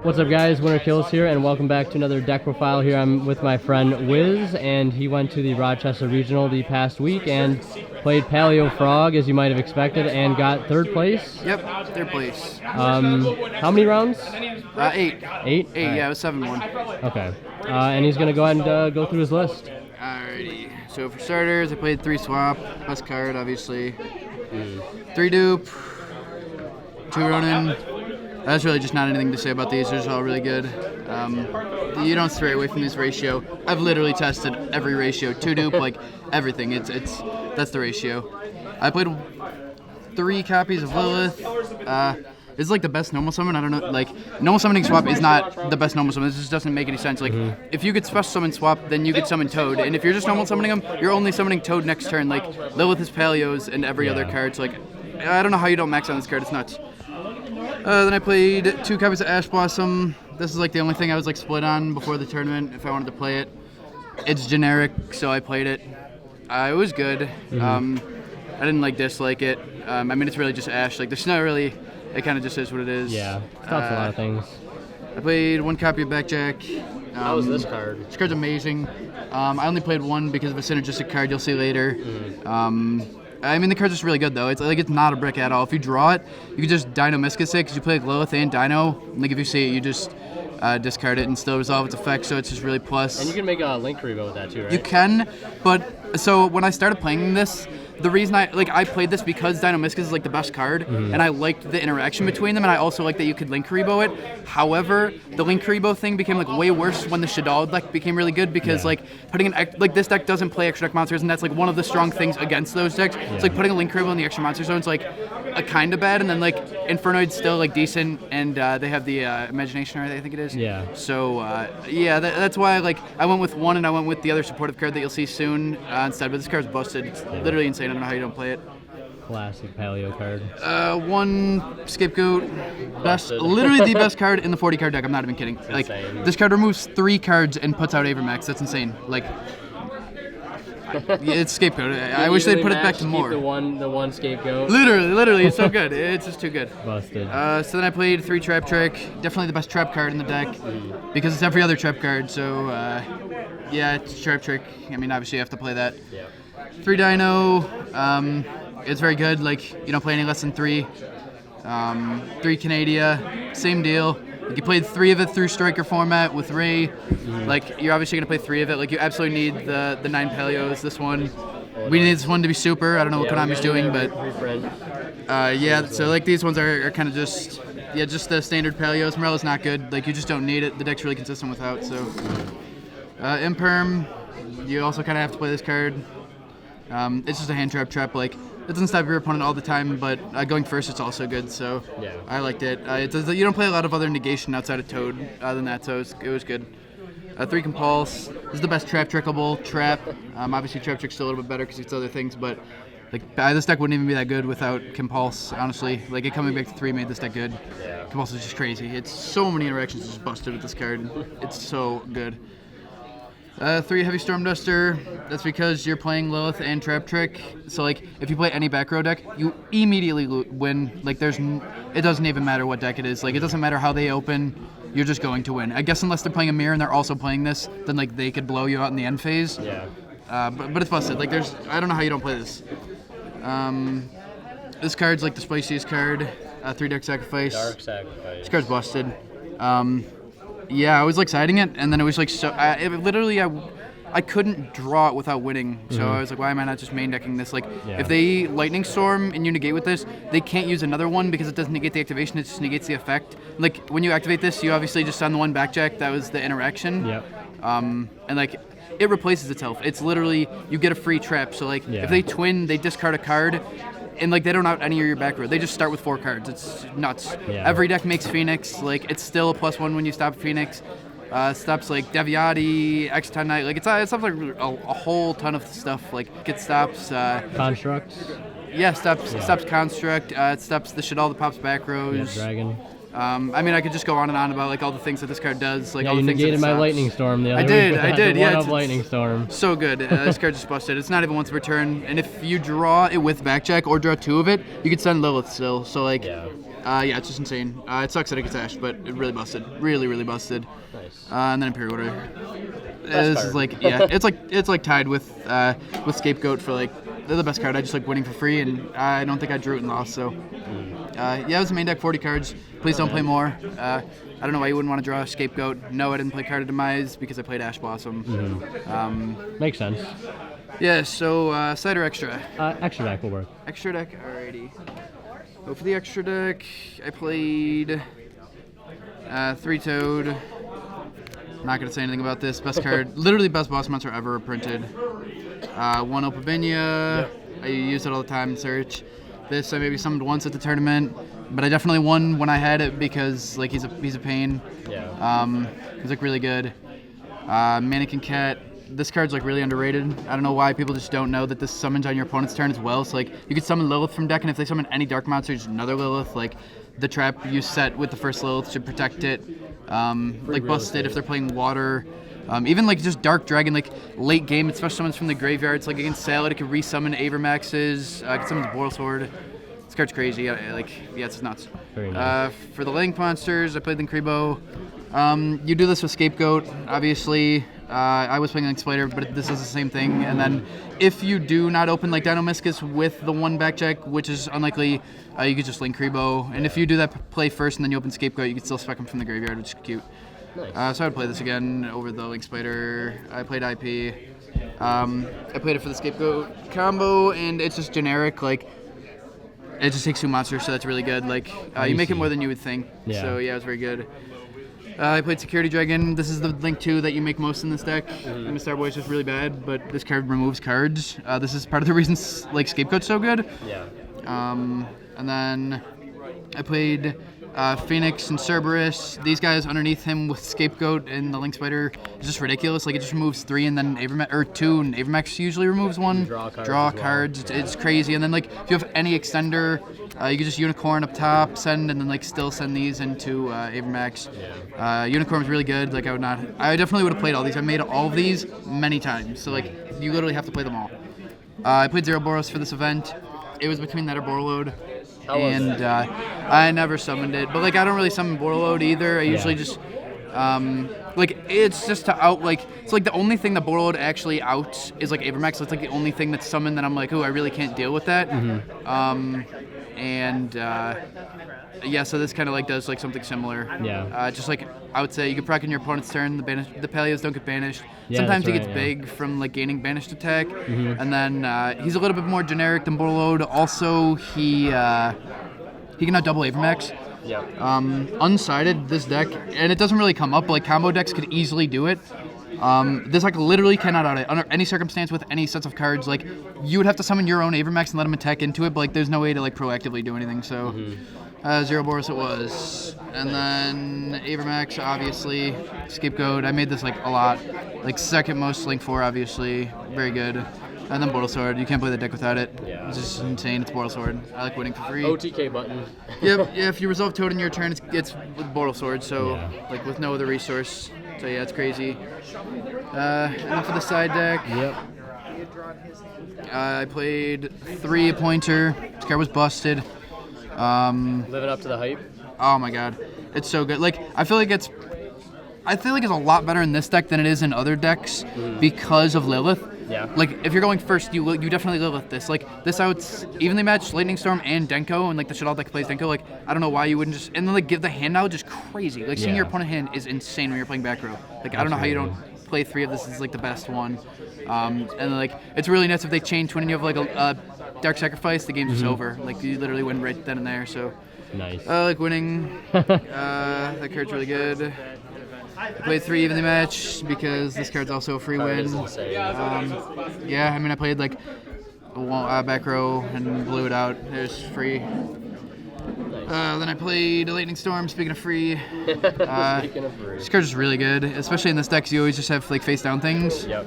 What's up, guys? Winter Kills here, and welcome back to another deck profile. Here I'm with my friend Wiz, and he went to the Rochester Regional the past week and played Paleo-Frog, as you might have expected, and got third place. Yep, third place. How many rounds? 8. 8? Yeah, it was 7-1. Okay. And he's going to go ahead and go through his list. Alrighty. So for starters, I played 3 swap. Best card, obviously. 3 dupe. 2 Ronin. That's really just not anything to say about these. They're just all really good. You don't stray away from this ratio. I've literally tested every ratio. 2 dupe, like everything. That's the ratio. I played 3 copies of Lilith. It's like the best normal summon. I don't know. Like normal summoning swap is not the best normal summon. This just doesn't make any sense. Like if you could special summon swap, then you could summon Toad. And if you're just normal summoning them, you're only summoning Toad next turn. Like Lilith is Paleos and every other card. So like I don't know how you don't max on this card. It's nuts. Then I played 2 copies of Ash Blossom. This is like the only thing I was like split on before the tournament if I wanted to play it. It's generic, so I played it. It was good. I didn't like dislike it. I mean, it's really just Ash. Like there's not really. It kind of just is what it is. Yeah, stops a lot of things. I played 1 copy of Backjack. How was this card? This card's amazing. I only played 1 because of a synergistic card you'll see later. I mean, the card's just really good, though. It's not a brick at all. If you draw it, you can just Dino Miscus it, because you play like Lilith and Dino. Like, if you see it, you just discard it and still resolve its effect, so it's just really plus. And you can make a Link Revo with that, too, right? You can, but so when I started playing this, the reason I played this because Dino Miscus is like the best card, and I liked the interaction between them, and I also liked that you could Link Rebo it. However, the Link Rebo thing became like way worse when the Shaddoll deck became really good because like putting this deck doesn't play extra deck monsters, and that's like one of the strong things against those decks. It's like putting a Link Rebo in the extra monster zone is like a kind of bad, and then like Infernoid's still like decent, and they have the Imagination Art, I think it is. Yeah. So that's why like I went with 1 and I went with the other supportive card that you'll see soon instead. But this card's busted. It's literally insane. I don't know how you don't play it. Classic Paleo card. 1 Scapegoat. Literally the best card in the 40 card deck. I'm not even kidding. Like this card removes 3 cards and puts out Avermax. That's insane. Like it's Scapegoat. I wish they'd put it back to more. The one Scapegoat. Literally, it's so good. It's just too good. Busted. So then I played 3 Trap Trick. Definitely the best trap card in the deck because it's every other trap card. So yeah, it's Trap Trick. I mean, obviously you have to play that. Yeah. 3 Dino. It's very good. Like you don't play any less than 3. 3 Canadia. Same deal. Like you played 3 of it through Striker format with Ray. Like you're obviously gonna play 3 of it. Like you absolutely need the 9 Paleos. This one. We need this one to be super. I don't know what Konami's doing, but yeah. So like these ones are kind of just the standard Paleos. Morella's not good. Like you just don't need it. The deck's really consistent without. So Imperm. You also kind of have to play this card. It's just a hand trap. Like it doesn't stop your opponent all the time, but going first it's also good. So I liked it. You don't play a lot of other negation outside of Toad than that, so it was good. 3 Compulse. This is the best trap trickable trap. Obviously Trap Trick's still a little bit better because it's other things, but like this deck wouldn't even be that good without Compulse. Honestly, like it coming back to 3 made this deck good. Compulse is just crazy. It's so many interactions just busted with this card. It's so good. 3 Heavy Storm Duster. That's because you're playing Lilith and Trap Trick. So like, if you play any back row deck, you immediately win. Like it doesn't even matter what deck it is. Like it doesn't matter how they open. You're just going to win. I guess unless they're playing a mirror and they're also playing this, then like they could blow you out in the end phase. Yeah. But it's busted. Like I don't know how you don't play this. This card's like the spiciest card. 3 Dark Sacrifice. Dark Sacrifice. This card's busted. Yeah, I was like siding it, and then it was like so. I couldn't draw it without winning, so I was like, why am I not just main decking this? Like, if they Lightning Storm and you negate with this, they can't use another one because it doesn't negate the activation; it just negates the effect. Like when you activate this, you obviously just send the 1 Backjack. That was the interaction. Yep. And like it replaces itself. It's literally you get a free trap. So like if they twin, they discard a card. And like they don't out any of your back row. They just start with 4 cards. It's nuts. Yeah. Every deck makes Phoenix. Like it's still a +1 when you stop Phoenix. Stops like Deviati, X-Ton Knight. Like it stops like a whole ton of stuff. Like it stops Construct. Yeah, stops Construct. It stops the Shaddoll that pops back rows. Yeah, Dragon. I mean, I could just go on and on about like all the things that this card does. Like Yeah, all you the things that negated it my stops. Lightning Storm the other I week. did. with that, Yeah, the it's one-up Lightning Storm. so good. This card just busted. It's not even once per turn, and if you draw it with backjack or draw 2 of it, you could send Lilith still. So like, Yeah. yeah, it's just insane. It sucks that it gets ashed, but it really busted. Really, really busted. Nice. And then Imperial Order. Best This card. is like, yeah, it's like tied with Scapegoat for like they're the best card. I just like winning for free, and I don't think I drew it and lost. So yeah, it was a main deck 40 cards. Please don't play more. I don't know why you wouldn't want to draw a Scapegoat. No, I didn't play Card of Demise because I played Ash Blossom. Makes sense. Yeah, so side or extra? Extra deck will work. Extra deck, alrighty. So for the extra deck, I played 3 Toad. Not gonna say anything about this. Best card, literally best boss monster ever printed. 1 Opabinia. Yep. I use it all the time in search. This I maybe summoned once at the tournament, but I definitely won when I had it because like he's a pain. Yeah. He's like really good. Mannequin Cat. This card's like really underrated. I don't know why people just don't know that this summons on your opponent's turn as well. So like you could summon Lilith from deck, and if they summon any dark monster, just another Lilith. Like the trap you set with the first Lilith should protect it. Like busted if they're playing water. Even like just Dark Dragon, like late game, it special summons from the graveyard. It's like against Salad, it can resummon Avermaxes. It can summon the Boral Sword. This card's crazy. Yeah, it's nuts. Very nice. For the Link monsters, I played Linkribo. You do this with Scapegoat, obviously. I was playing Link Spider, but this is the same thing. And then if you do not open like Dinomischus with the 1 backjack, which is unlikely, you could just Linkribo. And if you do that play first and then you open Scapegoat, you can still spec him from the graveyard, which is cute. Nice. So I would play this again over the Link Spider. I played IP. I played it for the Scapegoat combo, and it's just generic. Like, it just takes 2 monsters, so that's really good. Like, you make it more than you would think. Yeah. So yeah, it was very good. I played Security Dragon. This is the Link 2 that you make most in this deck. And the Starboy is just really bad, but this card removes cards. This is part of the reasons like Scapegoat's so good. Yeah. And then I played Phoenix and Cerberus. These guys underneath him with Scapegoat and the Link Spider is just ridiculous. Like it just removes 3 and then 2, and Avermax usually removes 1. Draw cards. Draw as well. cards. It's crazy. And then like if you have any extender, you can just Unicorn up top, send, and then like still send these into Avermax. Yeah. Unicorn was really good. Like I definitely would have played all these. I made all of these many times. So like you literally have to play them all. I played Zero Boros for this event. It was between that or Borload. How was And I never summoned it, but like I don't really summon Borload either. I usually just like it's just to out like it's like the only thing that Borload actually outs is like Avermax. So it's like the only thing that's summoned that I'm like, oh, I really can't deal with that. Yeah, so this kind of like does like something similar. Yeah. Just like I would say, you can proc in your opponent's turn. The Paleos don't get banished. Yeah, Sometimes he that's gets right, yeah. big from like gaining banished attack, and then he's a little bit more generic than Borload. Also, he can out double Avermax. Yeah. Unsided this deck, and it doesn't really come up, but like combo decks could easily do it. This like literally cannot out it under any circumstance with any sets of cards. Like you would have to summon your own Avermax and let him attack into it, but like there's no way to like proactively do anything. So Zero Boros it was, and then Avermax obviously, Scapegoat. I made this like a lot, like second most Link 4 obviously, very good. And then Boral Sword, you can't play the deck without it. Yeah. It's just insane. It's Boral Sword. I like winning for free. OTK button. Yep, yeah, if you resolve Toad in your turn, it's with Boral Sword, so Yeah. like with no other resource. So yeah, it's crazy. And then for the side deck, Yep. I played 3 Pointer. This card was busted. Living up to the hype. Oh my god, it's so good. Like I feel like it's a lot better in this deck than it is in other decks because of Lilith. Yeah. Like if you're going first, you definitely Lilith this. Like this outs evenly matched Lightning Storm and Denko, and like the shit all deck plays Denko. Like I don't know why you wouldn't just and then like give the hand knowledge is crazy. Like seeing Yeah. your opponent hand is insane when you're playing back row. Like I don't know how you don't play 3 of this is like the best one. And like it's really nuts if they change when you have like a Dark Sacrifice, the game's just over. Like you literally win right then and there. So Nice. I like winning. That card's really good. I played 3 evenly matched because this card's also a free Card win. is insane. Yeah, I mean I played like back row and blew it out. It was free. Then I played Lightning Storm. Speaking of free, Speaking of free. this card's just really good, especially in this deck. 'Cause you always just have like face down things. Yep.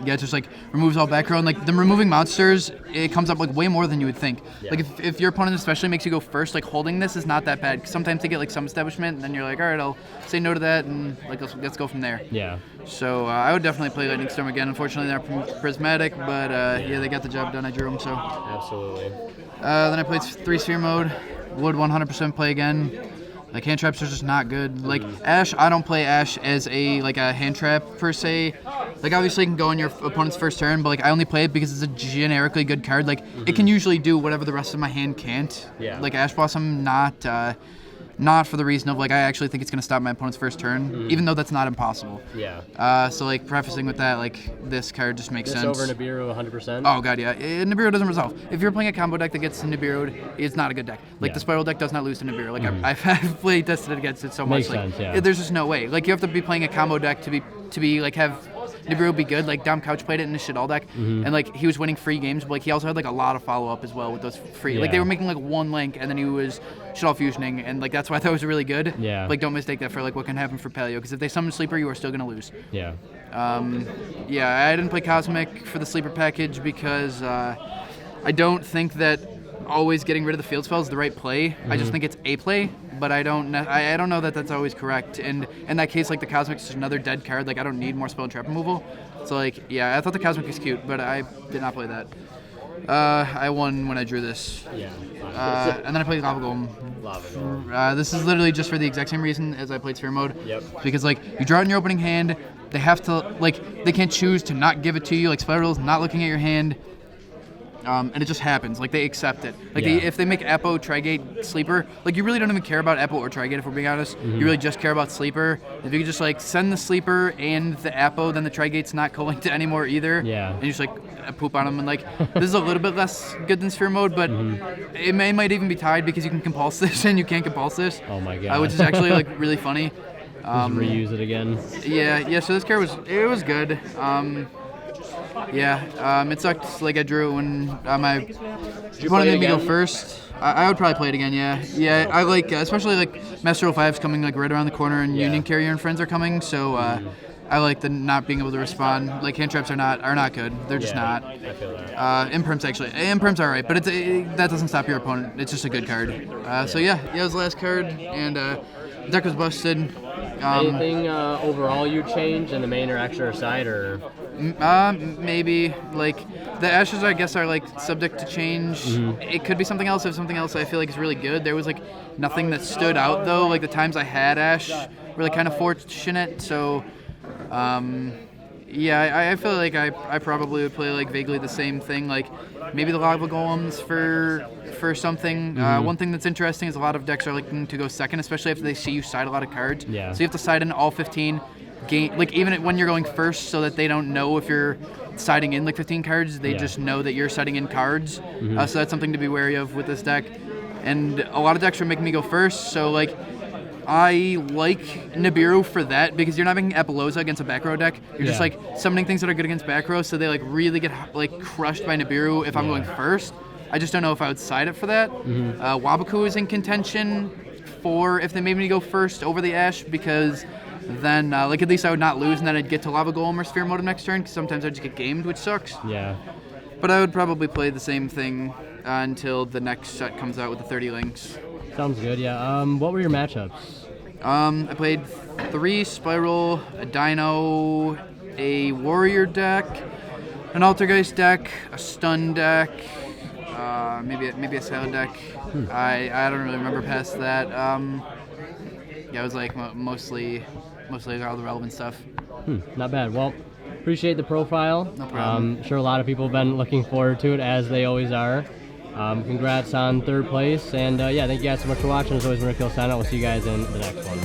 yeah, it just like removes all back row. And like the removing monsters, it comes up like way more than you would think. Yeah. Like if your opponent especially makes you go first, like holding this is not that bad. Sometimes they get like some establishment, and then you're like, all right, I'll say no to that, and like let's go from there. Yeah. So I would definitely play Lightning Storm again. Unfortunately, they're prismatic, but yeah, they got the job done. I drew them, so. Absolutely. Then I played 3 Sphere mode. Would 100% play again. Like hand traps are just not good. Like Ash, I don't play Ash as a hand trap per se. Like obviously it can go on your opponent's first turn, but like I only play it because it's a generically good card. Like it can usually do whatever the rest of my hand can't. Yeah. Like Ash Blossom, not for the reason of like I actually think it's gonna stop my opponent's first turn, even though that's not impossible. Yeah. So like prefacing with that, like this card just makes sense. Over Nibiru 100%. Oh god, yeah. Nibiru doesn't resolve. If you're playing a combo deck that gets Nibiru'd, it's not a good deck. Like the Spiral deck does not lose to Nibiru. Like I've played tested against it so much. Makes sense, yeah. There's just no way. Like you have to be playing a combo deck to be like have Nibiru be good. Like Dom Couch played it in the Shadal deck, and like he was winning free games, but like he also had like a lot of follow up as well with those free. Like they were making like 1 link, and then he was Shadal fusioning, and like that's why I thought it was really good. Yeah. Like don't mistake that for like what can happen for Paleo, because if they summon Sleeper, you are still gonna lose. Yeah. Yeah, I didn't play Cosmic for the Sleeper package because I don't think that always getting rid of the field spell is the right play. I just think it's a play, but I don't know that that's always correct. And in that case, like the Cosmic is just another dead card. Like I don't need more spell and trap removal. So like, yeah, I thought the Cosmic was cute, but I did not play that. I won when I drew this. Yeah. And then I played Lava Golem. Lava Golem. This is literally just for the exact same reason as I played Sphere mode. Yep. Because like you draw it in your opening hand, they have to like they can't choose to not give it to you. Like Spiral's not looking at your hand. And it just happens. Like they accept it. Like if they make Apo Trigate Sleeper, like you really don't even care about Apo or Trigate if we're being honest. You really just care about Sleeper. If you could just like send the Sleeper and the Apo, then the Trigate's not going to anymore either. Yeah. And you just like poop on them, and like this is a little bit less good than Sphere mode, but it might even be tied because you can compulse this and you can't compulse this. Oh my god. Which is actually like really funny. Just reuse it again. Yeah. So this card was good. It sucked. Like I drew it when my opponent made me go first. I would probably play it again. Yeah. I like, especially like Master 05's coming like right around the corner, and Union Carrier and Friends are coming. So I like the not being able to respond. Like hand traps are not good. They're just not. I feel that. Imprim's alright, but that doesn't stop your opponent. It's just a good card. So yeah, it was the last card, and the deck was busted. Anything overall you change in the main or extra side, or? Maybe like the ashes I guess are like subject to change. It could be something else. If something else I feel like is really good. There was like nothing that stood out though. Like the times I had Ash were like kind of fortunate. So I feel like I probably would play like vaguely the same thing. Like maybe the Lava Golems for something. One thing that's interesting is a lot of decks are looking to go second, especially if they see you side a lot of cards. Yeah. So you have to side in all 15. Like even when you're going first, so that they don't know if you're siding in like 15 cards, they just know that you're siding in cards. So that's something to be wary of with this deck. And a lot of decks are making me go first, so like I like Nibiru for that because you're not making Apollosa against a back row deck. You're just like summoning things that are good against back row, so they like really get like crushed by Nibiru if I'm going first. I just don't know if I would side it for that. Wabaku is in contention for if they made me go first over the Ash, because then like at least I would not lose, and then I'd get to Lava Golem or Sphere mode next turn, because sometimes I just get gamed, which sucks. Yeah. But I would probably play the same thing until the next set comes out with the 30 links. Sounds good, yeah. What were your matchups? I played 3 Spiral, a Dino, a Warrior deck, an Altergeist deck, a Stun deck, maybe a Silent deck. I don't really remember past that. It was like mostly all the relevant stuff. Not bad. Well, appreciate the profile. No problem. Sure a lot of people have been looking forward to it, as they always are. Congrats on 3rd place, and thank you guys so much for watching. As always, Rick Hill signing out. We'll see you guys in the next one.